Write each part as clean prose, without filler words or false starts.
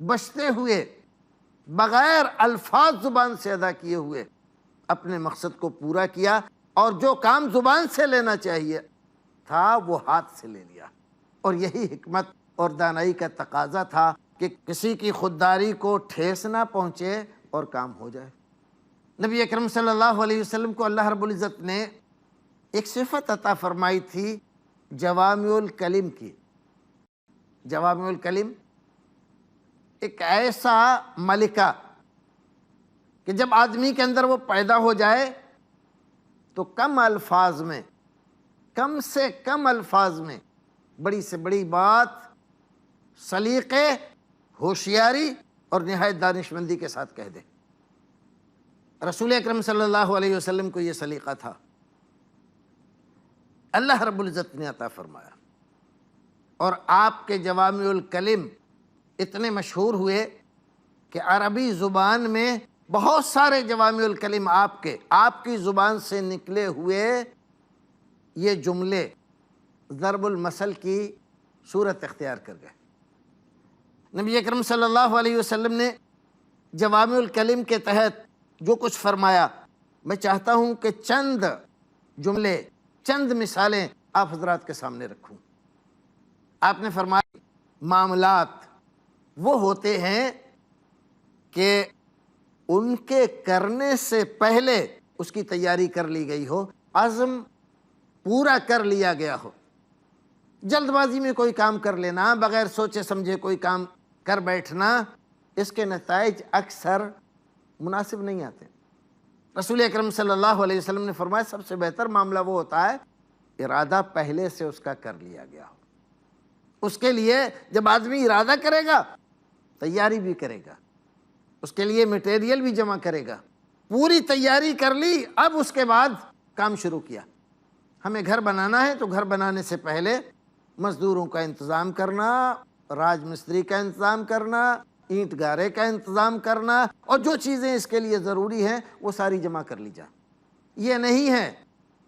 بچتے ہوئے، بغیر الفاظ زبان سے ادا کیے ہوئے اپنے مقصد کو پورا کیا، اور جو کام زبان سے لینا چاہیے تھا وہ ہاتھ سے لے لیا۔ اور یہی حکمت اور دانائی کا تقاضا تھا کہ کسی کی خودداری کو ٹھیس نہ پہنچے اور کام ہو جائے۔ نبی اکرم صلی اللہ علیہ وسلم کو اللہ رب العزت نے ایک صفت عطا فرمائی تھی جوامع الکلم کی۔ جوامع الکلم ایک ایسا ملکہ کہ جب آدمی کے اندر وہ پیدا ہو جائے تو کم الفاظ میں، کم سے کم الفاظ میں بڑی سے بڑی بات سلیقے، ہوشیاری اور نہایت دانشمندی کے ساتھ کہہ دے۔ رسول اکرم صلی اللہ علیہ وسلم کو یہ سلیقہ تھا، اللہ رب العزت نے عطا فرمایا، اور آپ کے جوامع الکلم اتنے مشہور ہوئے کہ عربی زبان میں بہت سارے جوامع الکلم آپ کی زبان سے نکلے ہوئے یہ جملے ضرب المثل کی صورت اختیار کر گئے۔ نبی اکرم صلی اللہ علیہ وسلم نے جوامع الکلم کے تحت جو کچھ فرمایا، میں چاہتا ہوں کہ چند جملے، چند مثالیں آپ حضرات کے سامنے رکھوں۔ آپ نے فرمایا معاملات وہ ہوتے ہیں کہ ان کے کرنے سے پہلے اس کی تیاری کر لی گئی ہو، عزم پورا کر لیا گیا ہو۔ جلد بازی میں کوئی کام کر لینا، بغیر سوچے سمجھے کوئی کام کر بیٹھنا، اس کے نتائج اکثر مناسب نہیں آتے۔ رسول اکرم صلی اللہ علیہ وسلم نے فرمایا سب سے بہتر معاملہ وہ ہوتا ہے ارادہ پہلے سے اس کا کر لیا گیا ہو۔ اس کے لیے جب آدمی ارادہ کرے گا، تیاری بھی کرے گا، اس کے لیے میٹیریل بھی جمع کرے گا، پوری تیاری کر لی، اب اس کے بعد کام شروع کیا۔ ہمیں گھر بنانا ہے تو گھر بنانے سے پہلے مزدوروں کا انتظام کرنا، راج مستری کا انتظام کرنا، اینٹ گارے کا انتظام کرنا، اور جو چیزیں اس کے لیے ضروری ہیں وہ ساری جمع کر لی جائیں۔ یہ نہیں ہے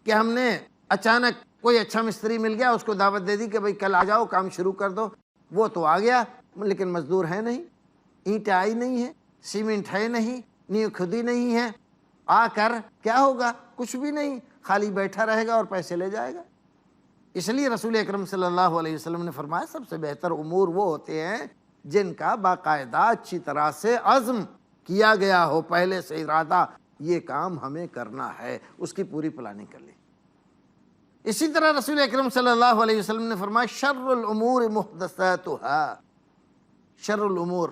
کہ ہم نے اچانک کوئی اچھا مستری مل گیا، اس کو دعوت دے دی کہ بھئی کل آ جاؤ کام شروع کر دو، وہ تو آ گیا لیکن مزدور ہے نہیں، اینٹیں آئی نہیں ہیں، سیمنٹ ہے نہیں، نیو کھدی نہیں ہے، آ کر کیا ہوگا؟ کچھ بھی نہیں، خالی بیٹھا رہے گا اور پیسے لے جائے گا۔ اس لیے رسول اکرم صلی اللہ علیہ وسلم نے فرمایا سب سے بہتر امور وہ ہوتے ہیں جن کا باقاعدہ اچھی طرح سے عزم کیا گیا ہو، پہلے سے ارادہ یہ کام ہمیں کرنا ہے، اس کی پوری پلاننگ کر لی۔ اسی طرح رسول اکرم صلی اللہ علیہ وسلم نے فرمایا شر الامور محدثاتها، شر الامور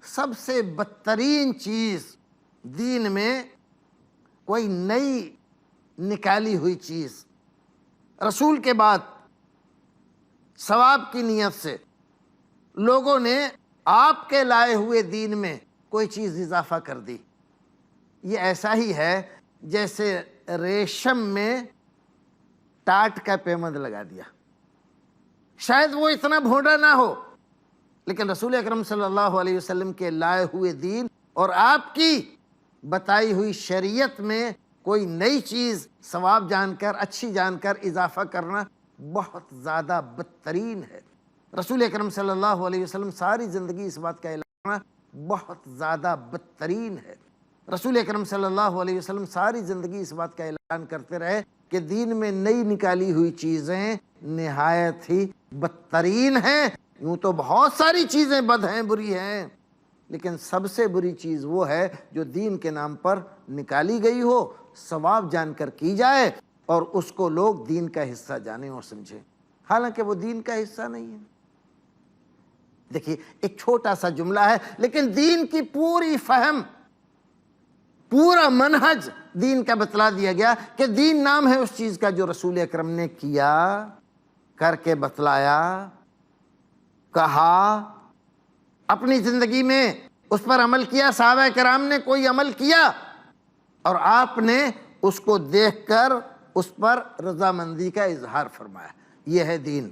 سب سے بدترین چیز دین میں کوئی نئی نکالی ہوئی چیز، رسول کے بعد ثواب کی نیت سے لوگوں نے آپ کے لائے ہوئے دین میں کوئی چیز اضافہ کر دی۔ یہ ایسا ہی ہے جیسے ریشم میں ٹاٹ کا پیمند لگا دیا۔ شاید وہ اتنا بھونڈا نہ ہو، لیکن رسول اکرم صلی اللہ علیہ وسلم کے لائے ہوئے دین اور آپ کی بتائی ہوئی شریعت میں کوئی نئی چیز ثواب جان کر، اچھی جان کر اضافہ کرنا بہت زیادہ بدترین ہے۔ رسول اکرم صلی اللہ علیہ وسلم ساری زندگی اس بات کا اعلان کرنا بہت زیادہ بدترین ہے۔ رسول اکرم صلی اللہ علیہ وسلم ساری زندگی اس بات کا اعلان کرتے رہے کہ دین میں نئی نکالی ہوئی چیزیں نہایت ہی بدترین ہیں۔ یوں تو بہت ساری چیزیں بد ہیں، بری ہیں، لیکن سب سے بری چیز وہ ہے جو دین کے نام پر نکالی گئی ہو، ثواب جان کر کی جائے اور اس کو لوگ دین کا حصہ جانیں اور سمجھیں، حالانکہ وہ دین کا حصہ نہیں ہے۔ دیکھیے ایک چھوٹا سا جملہ ہے لیکن دین کی پوری فہم، پورا منہج دین کا بتلا دیا گیا کہ دین نام ہے اس چیز کا جو رسول اکرم نے کیا، کر کے بتلایا، کہا، اپنی زندگی میں اس پر عمل کیا، صحابہ کرام نے کوئی عمل کیا اور آپ نے اس کو دیکھ کر اس پر رضامندی کا اظہار فرمایا، یہ ہے دین۔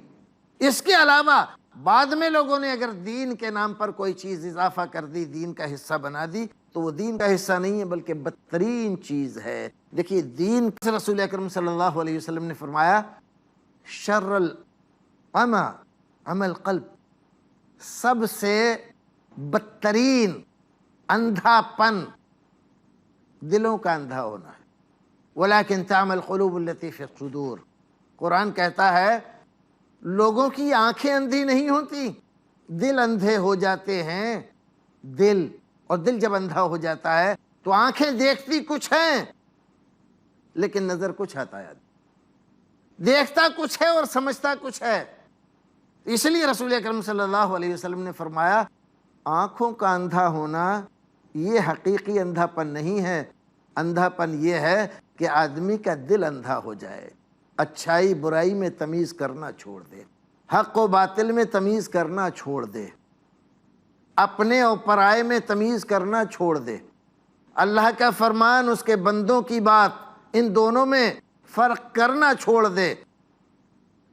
اس کے علاوہ بعد میں لوگوں نے اگر دین کے نام پر کوئی چیز اضافہ کر دی، دین کا حصہ بنا دی، تو وہ دین کا حصہ نہیں ہے بلکہ بدترین چیز ہے۔ دیکھیے دین رسول اکرم صلی اللہ علیہ وسلم نے فرمایا شر العمى عمى القلب، سب سے بدترین اندھاپن دلوں کا اندھا ہونا ہے۔ وَلَكِنْ تَعْمَى الْقُلُوبُ الَّتِي فِي الصُّدُورِ، قرآن کہتا ہے لوگوں کی آنکھیں اندھی نہیں ہوتی، دل اندھے ہو جاتے ہیں۔ دل، اور دل جب اندھا ہو جاتا ہے تو آنکھیں دیکھتی کچھ ہیں لیکن نظر کچھ آتا ہے، دیکھتا کچھ ہے اور سمجھتا کچھ ہے۔ اس لیے رسول اکرم صلی اللہ علیہ وسلم نے فرمایا آنکھوں کا اندھا ہونا یہ حقیقی اندھا پن نہیں ہے، اندھا پن یہ ہے کہ آدمی کا دل اندھا ہو جائے، اچھائی برائی میں تمیز کرنا چھوڑ دے، حق و باطل میں تمیز کرنا چھوڑ دے، اپنے اور پرائے میں تمیز کرنا چھوڑ دے، اللہ کا فرمان اس کے بندوں کی بات ان دونوں میں فرق کرنا چھوڑ دے۔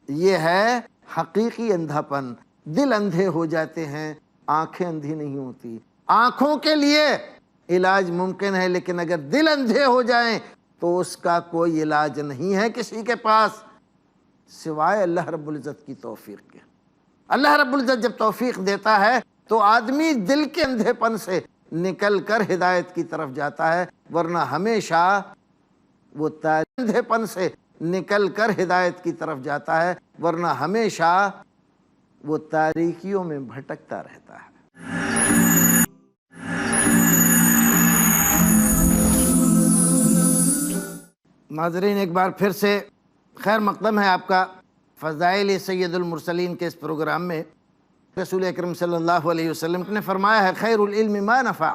یہ ہے حقیقی اندھا پن۔ دل اندھے ہو جاتے ہیں، آنکھیں اندھی نہیں ہوتی۔ آنکھوں کے لیے علاج ممکن ہے لیکن اگر دل اندھے ہو جائیں تو اس کا کوئی علاج نہیں ہے کسی کے پاس سوائے اللہ رب العزت کی توفیق کے۔ اللہ رب العزت جب توفیق دیتا ہے تو آدمی دل کے اندھے پن سے نکل کر ہدایت کی طرف جاتا ہے، ورنہ ہمیشہ وہ اندھے پن سے نکل کر ہدایت کی طرف جاتا ہے، ورنہ ہمیشہ وہ تاریکیوں میں بھٹکتا رہتا ہے۔ ناظرین، ایک بار پھر سے خیر مقدم ہے آپ کا فضائل سید المرسلین کے اس پروگرام میں۔ رسول اکرم صلی اللہ علیہ وسلم نے فرمایا ہے خیر العلم ما نفع،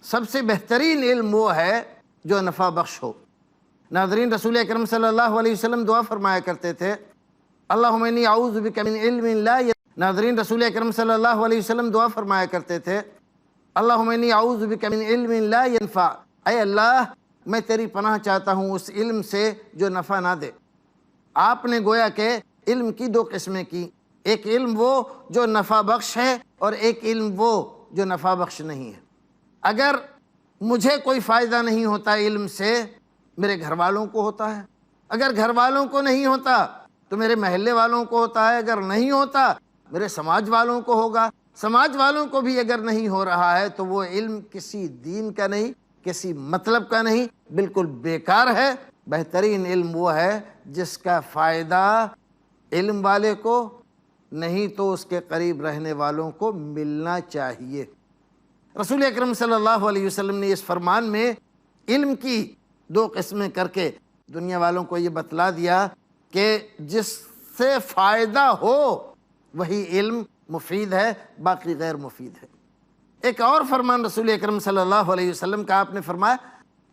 سب سے بہترین علم وہ ہے جو نفع بخش ہو۔ ناظرین، رسول اکرم صلی اللہ علیہ وسلم دعا فرمایا کرتے تھے اللہم انی اعوذ بک من علم لا ناظرین، رسول اکرم صلی اللہ علیہ وسلم دعا فرمایا کرتے تھے اللہم انی اعوذ بک من علم لا ينفع، اے اللہ میں تیری پناہ چاہتا ہوں اس علم سے جو نفع نہ دے۔ آپ نے گویا کہ علم کی دو قسمیں کی، ایک علم وہ جو نفع بخش ہے اور ایک علم وہ جو نفع بخش نہیں ہے۔ اگر مجھے کوئی فائدہ نہیں ہوتا علم سے، میرے گھر والوں کو ہوتا ہے، اگر گھر والوں کو نہیں ہوتا تو میرے محلے والوں کو ہوتا ہے، اگر نہیں ہوتا میرے سماج والوں کو ہوگا، سماج والوں کو بھی اگر نہیں ہو رہا ہے تو وہ علم کسی دین کا نہیں، کسی مطلب کا نہیں، بالکل بیکار ہے۔ بہترین علم وہ ہے جس کا فائدہ علم والے کو نہیں تو اس کے قریب رہنے والوں کو ملنا چاہیے۔ رسول اکرم صلی اللہ علیہ وسلم نے اس فرمان میں علم کی دو قسمیں کر کے دنیا والوں کو یہ بتلا دیا کہ جس سے فائدہ ہو وہی علم مفید ہے، باقی غیر مفید ہے۔ ایک اور فرمان رسول اکرم صلی اللہ علیہ وسلم کا آپ نے فرمایا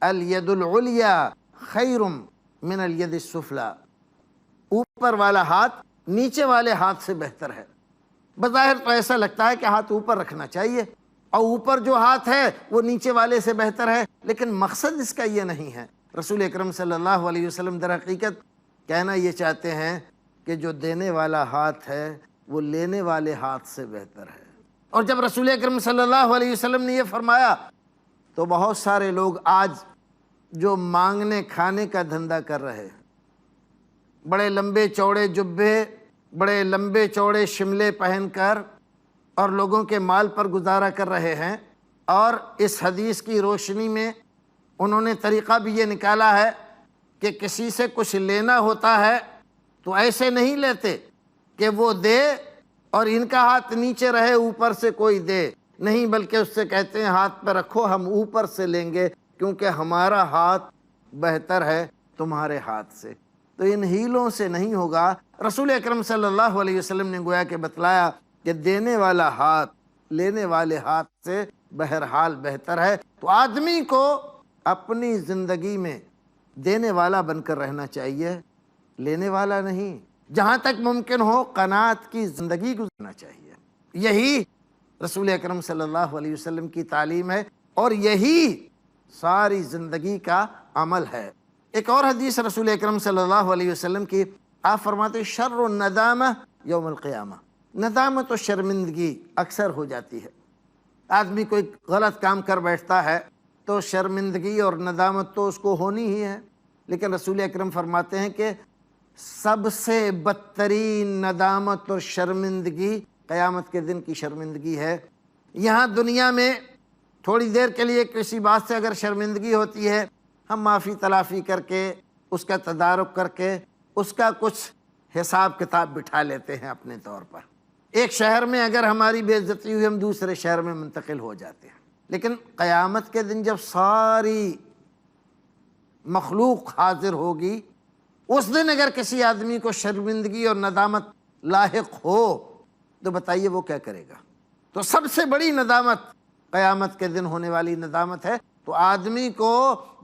الید العلیٰ خیر من الید السفلیٰ، اوپر والا ہاتھ نیچے والے ہاتھ سے بہتر ہے۔ بظاہر تو ایسا لگتا ہے کہ ہاتھ اوپر رکھنا چاہیے اور اوپر جو ہاتھ ہے وہ نیچے والے سے بہتر ہے، لیکن مقصد اس کا یہ نہیں ہے۔ رسول اکرم صلی اللہ علیہ وسلم در حقیقت کہنا یہ چاہتے ہیں کہ جو دینے والا ہاتھ ہے وہ لینے والے ہاتھ سے بہتر ہے۔ اور جب رسول اکرم صلی اللہ علیہ وسلم نے یہ فرمایا تو بہت سارے لوگ آج جو مانگنے کھانے کا دھندا کر رہے ہیں، بڑے لمبے چوڑے جبے، بڑے لمبے چوڑے شملے پہن کر اور لوگوں کے مال پر گزارا کر رہے ہیں، اور اس حدیث کی روشنی میں انہوں نے طریقہ بھی یہ نکالا ہے کہ کسی سے کچھ لینا ہوتا ہے تو ایسے نہیں لیتے کہ وہ دے اور ان کا ہاتھ نیچے رہے اوپر سے کوئی دے، نہیں، بلکہ اس سے کہتے ہیں ہاتھ پہ رکھو ہم اوپر سے لیں گے کیونکہ ہمارا ہاتھ بہتر ہے تمہارے ہاتھ سے۔ تو ان ہیلوں سے نہیں ہوگا۔ رسول اکرم صلی اللہ علیہ وسلم نے گویا کہ بتلایا کہ دینے والا ہاتھ لینے والے ہاتھ سے بہرحال بہتر ہے۔ تو آدمی کو اپنی زندگی میں دینے والا بن کر رہنا چاہیے، لینے والا نہیں۔ جہاں تک ممکن ہو قناعت کی زندگی گزارنا چاہیے۔ یہی رسول اکرم صلی اللہ علیہ وسلم کی تعلیم ہے اور یہی ساری زندگی کا عمل ہے۔ ایک اور حدیث رسول اکرم صلی اللہ علیہ وسلم کی، آپ فرماتے شر الندامہ یوم القیامہ، ندامت و شرمندگی اکثر ہو جاتی ہے۔ آدمی کوئی غلط کام کر بیٹھتا ہے تو شرمندگی اور ندامت تو اس کو ہونی ہی ہے، لیکن رسول اکرم فرماتے ہیں کہ سب سے بدترین ندامت اور شرمندگی قیامت کے دن کی شرمندگی ہے یہاں دنیا میں تھوڑی دیر کے لیے کسی بات سے اگر شرمندگی ہوتی ہے، ہم معافی تلافی کر کے، اس کا تدارک کر کے، اس کا کچھ حساب کتاب بٹھا لیتے ہیں اپنے طور پر۔ ایک شہر میں اگر ہماری بے عزتی ہوئی، ہم دوسرے شہر میں منتقل ہو جاتے ہیں۔ لیکن قیامت کے دن جب ساری مخلوق حاضر ہوگی، اس دن اگر کسی آدمی کو شرمندگی اور ندامت لاحق ہو تو بتائیے وہ کیا کرے گا؟ تو سب سے بڑی ندامت قیامت کے دن ہونے والی ندامت ہے۔ تو آدمی کو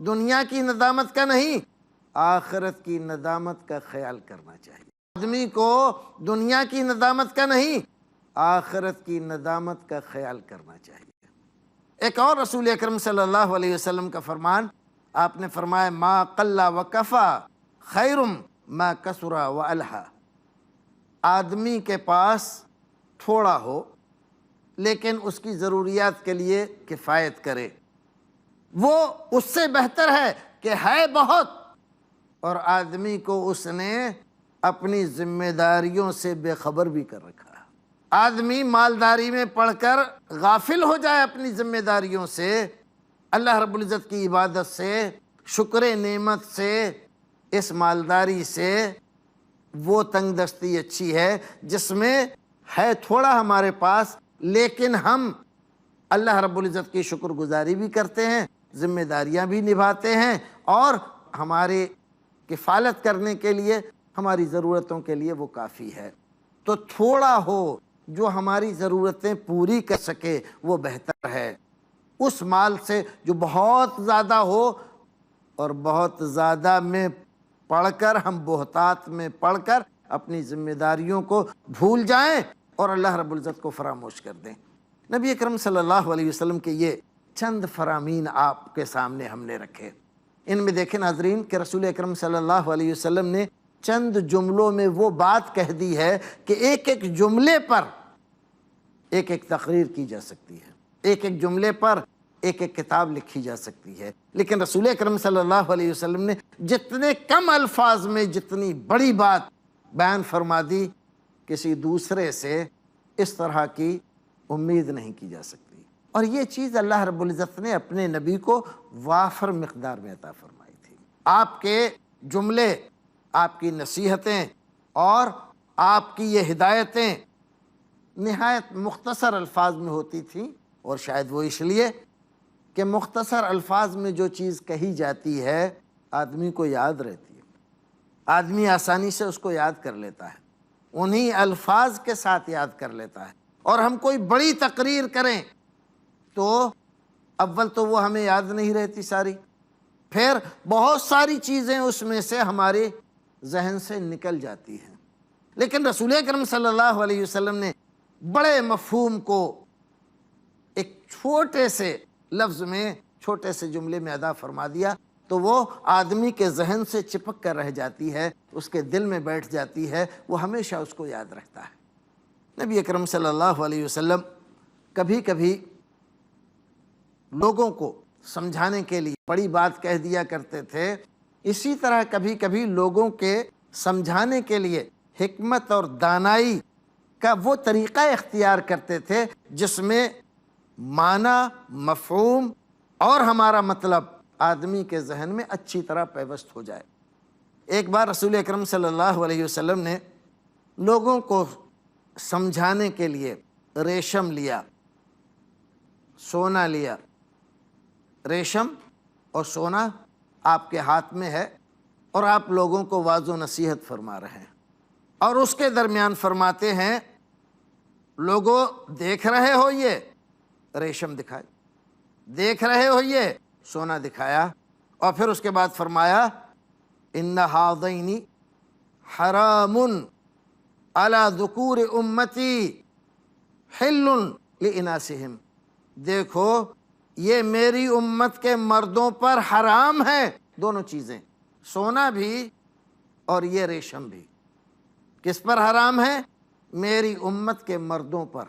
دنیا کی ندامت کا نہیں، آخرت کی ندامت کا خیال کرنا چاہیے۔ آدمی کو دنیا کی ندامت کا نہیں، آخرت کی ندامت کا خیال کرنا چاہیے۔ ایک اور رسول اکرم صلی اللہ علیہ وسلم کا فرمان، آپ نے فرمایا ما قل و کفا خیر ما کثر و الہا۔ آدمی کے پاس تھوڑا ہو لیکن اس کی ضروریات کے لیے کفایت کرے، وہ اس سے بہتر ہے کہ ہے بہت اور آدمی کو اس نے اپنی ذمہ داریوں سے بے خبر بھی کر رکھا۔ آدمی مالداری میں پڑھ کر غافل ہو جائے اپنی ذمہ داریوں سے، اللہ رب العزت کی عبادت سے، شکر نعمت سے، اس مالداری سے، وہ تنگ دستی اچھی ہے جس میں ہے تھوڑا ہمارے پاس لیکن ہم اللہ رب العزت کی شکر گزاری بھی کرتے ہیں، ذمہ داریاں بھی نبھاتے ہیں، اور ہمارے کفالت کرنے کے لیے، ہماری ضرورتوں کے لیے وہ کافی ہے۔ تو تھوڑا ہو جو ہماری ضرورتیں پوری کر سکے وہ بہتر ہے، اس مال سے جو بہت زیادہ ہو، اور بہت زیادہ میں پڑھ کر ہم بہتات میں پڑھ کر اپنی ذمہ داریوں کو بھول جائیں اور اللہ رب العزت کو فراموش کر دیں۔ نبی اکرم صلی اللہ علیہ وسلم کے یہ چند فرامین آپ کے سامنے ہم نے رکھے۔ ان میں دیکھیں ناظرین کہ رسول اکرم صلی اللہ علیہ وسلم نے چند جملوں میں وہ بات کہہ دی ہے کہ ایک ایک جملے پر ایک ایک تقریر کی جا سکتی ہے، ایک ایک جملے پر ایک ایک کتاب لکھی جا سکتی ہے، لیکن رسول اکرم صلی اللہ علیہ وسلم نے جتنے کم الفاظ میں جتنی بڑی بات بیان فرما دی، کسی دوسرے سے اس طرح کی امید نہیں کی جا سکتی۔ اور یہ چیز اللہ رب العزت نے اپنے نبی کو وافر مقدار میں عطا فرمائی تھی۔ آپ کے جملے، آپ کی نصیحتیں اور آپ کی یہ ہدایتیں نہایت مختصر الفاظ میں ہوتی تھیں، اور شاید وہ اس لیے کہ مختصر الفاظ میں جو چیز کہی جاتی ہے آدمی کو یاد رہتی ہے، آدمی آسانی سے اس کو یاد کر لیتا ہے، انہی الفاظ کے ساتھ یاد کر لیتا ہے۔ اور ہم کوئی بڑی تقریر کریں تو اول تو وہ ہمیں یاد نہیں رہتی ساری، پھر بہت ساری چیزیں اس میں سے ہمارے ذہن سے نکل جاتی ہیں۔ لیکن رسول اکرم صلی اللہ علیہ وسلم نے بڑے مفہوم کو ایک چھوٹے سے لفظ میں، چھوٹے سے جملے میں ادا فرما دیا، تو وہ آدمی کے ذہن سے چپک کر رہ جاتی ہے، اس کے دل میں بیٹھ جاتی ہے، وہ ہمیشہ اس کو یاد رہتا ہے۔ نبی اکرم صلی اللہ علیہ وسلم کبھی کبھی لوگوں کو سمجھانے کے لیے بڑی بات کہہ دیا کرتے تھے، اسی طرح کبھی کبھی لوگوں کے سمجھانے کے لیے حکمت اور دانائی کا وہ طریقہ اختیار کرتے تھے جس میں معنی، مفہوم اور ہمارا مطلب آدمی کے ذہن میں اچھی طرح پیوست ہو جائے۔ ایک بار رسول اکرم صلی اللہ علیہ وسلم نے لوگوں کو سمجھانے کے لیے ریشم لیا، سونا لیا۔ ریشم اور سونا آپ کے ہاتھ میں ہے اور آپ لوگوں کو واعظ و نصیحت فرما رہے ہیں، اور اس کے درمیان فرماتے ہیں لوگوں دیکھ رہے ہو یہ ریشم دکھائی، دیکھ رہے ہو یہ سونا دکھایا، اور پھر اس کے بعد فرمایا ان ہذین حرام علی ذکور امتی حل لاناسہم، دیکھو یہ میری امت کے مردوں پر حرام ہے، دونوں چیزیں، سونا بھی اور یہ ریشم بھی۔ کس پر حرام ہے؟ میری امت کے مردوں پر،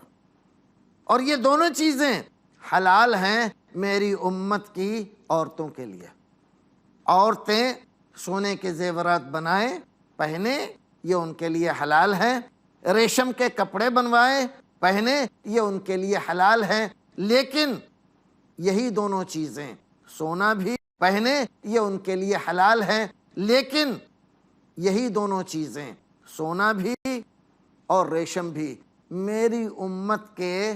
اور یہ دونوں چیزیں حلال ہیں میری امت کی عورتوں کے لیے۔ عورتیں سونے کے زیورات بنائیں، پہنیں، یہ ان کے لیے حلال ہیں، ریشم کے کپڑے بنوائیں، پہنے یہ ان کے لیے حلال ہے، لیکن یہی دونوں چیزیں، سونا بھی پہنے یہ ان کے لیے حلال ہے، لیکن یہی دونوں چیزیں، سونا بھی اور ریشم بھی، میری امت کے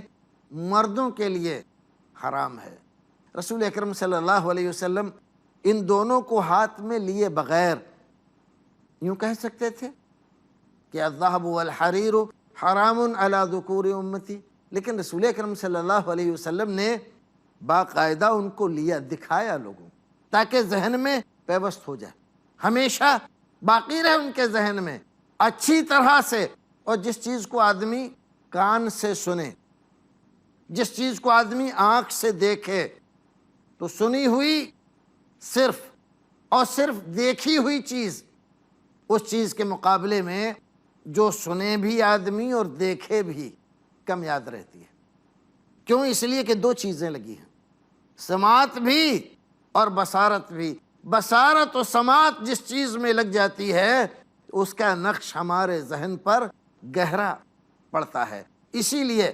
مردوں کے لیے حرام ہے۔ رسول اکرم صلی اللہ علیہ وسلم ان دونوں کو ہاتھ میں لیے بغیر یوں کہہ سکتے تھے کہ الذهب والحریر حرام علی ذکور امتی، لیکن رسول اکرم صلی اللہ علیہ وسلم نے باقاعدہ ان کو لیا، دکھایا لوگوں تاکہ ذہن میں پیوست ہو جائے، ہمیشہ باقی رہے ان کے ذہن میں اچھی طرح سے۔ اور جس چیز کو آدمی کان سے سنے، جس چیز کو آدمی آنکھ سے دیکھے، تو سنی ہوئی صرف اور صرف دیکھی ہوئی چیز اس چیز کے مقابلے میں جو سنے بھی آدمی اور دیکھے بھی کم یاد رہتی ہے۔ کیوں؟ اس لیے کہ دو چیزیں لگی ہیں، سماعت بھی اور بصارت بھی۔ بصارت و سماعت جس چیز میں لگ جاتی ہے اس کا نقش ہمارے ذہن پر گہرا پڑتا ہے۔ اسی لیے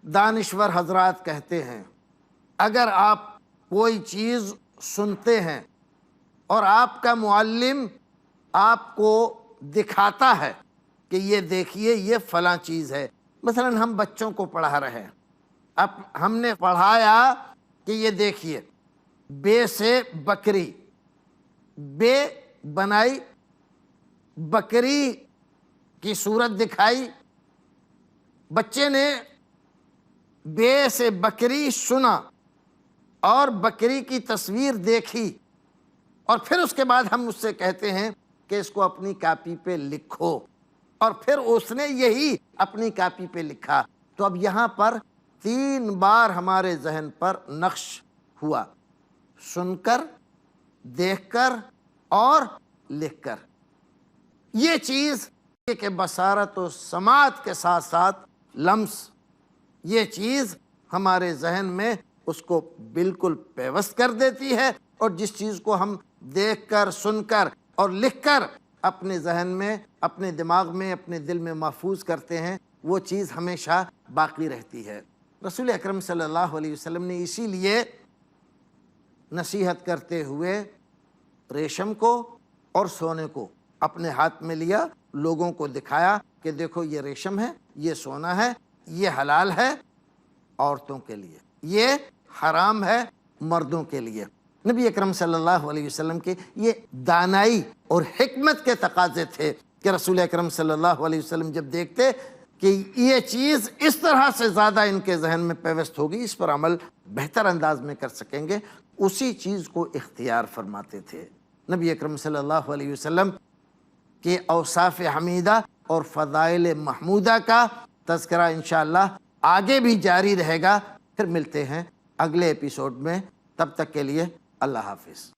دانشور حضرات کہتے ہیں اگر آپ کوئی چیز سنتے ہیں اور آپ کا معلم آپ کو دکھاتا ہے کہ یہ دیکھیے یہ فلاں چیز ہے، مثلا ہم بچوں کو پڑھا رہے ہیں، اب ہم نے پڑھایا کہ یہ دیکھیے بے سے بکری، بے بنائی، بکری کی صورت دکھائی، بچے نے بے سے بکری سنا اور بکری کی تصویر دیکھی، اور پھر اس کے بعد ہم اس سے کہتے ہیں کہ اس کو اپنی کاپی پہ لکھو، اور پھر اس نے یہی اپنی کاپی پہ لکھا، تو اب یہاں پر 3 بار ہمارے ذہن پر نقش ہوا، سن کر، دیکھ کر اور لکھ کر۔ یہ چیز کہ بصارت و سماعت کے ساتھ ساتھ لمس، یہ چیز ہمارے ذہن میں اس کو بالکل پیوست کر دیتی ہے، اور جس چیز کو ہم دیکھ کر، سن کر اور لکھ کر اپنے ذہن میں، اپنے دماغ میں، اپنے دل میں محفوظ کرتے ہیں، وہ چیز ہمیشہ باقی رہتی ہے۔ رسول اکرم صلی اللہ علیہ وسلم نے اسی لیے نصیحت کرتے ہوئے ریشم کو اور سونے کو اپنے ہاتھ میں لیا، لوگوں کو دکھایا کہ دیکھو یہ ریشم ہے، یہ سونا ہے، یہ حلال ہے عورتوں کے لیے، یہ حرام ہے مردوں کے لیے۔ نبی اکرم صلی اللہ علیہ وسلم کے یہ دانائی اور حکمت کے تقاضے تھے کہ رسول اکرم صلی اللہ علیہ وسلم جب دیکھتے کہ یہ چیز اس طرح سے زیادہ ان کے ذہن میں پیوست ہوگی، اس پر عمل بہتر انداز میں کر سکیں گے، اسی چیز کو اختیار فرماتے تھے۔ نبی اکرم صلی اللہ علیہ وسلم کے اوصاف حمیدہ اور فضائل محمودہ کا تذکرہ انشاءاللہ آگے بھی جاری رہے گا۔ پھر ملتے ہیں اگلے ایپیسوڈ میں، تب تک کے لیے اللہ حافظ۔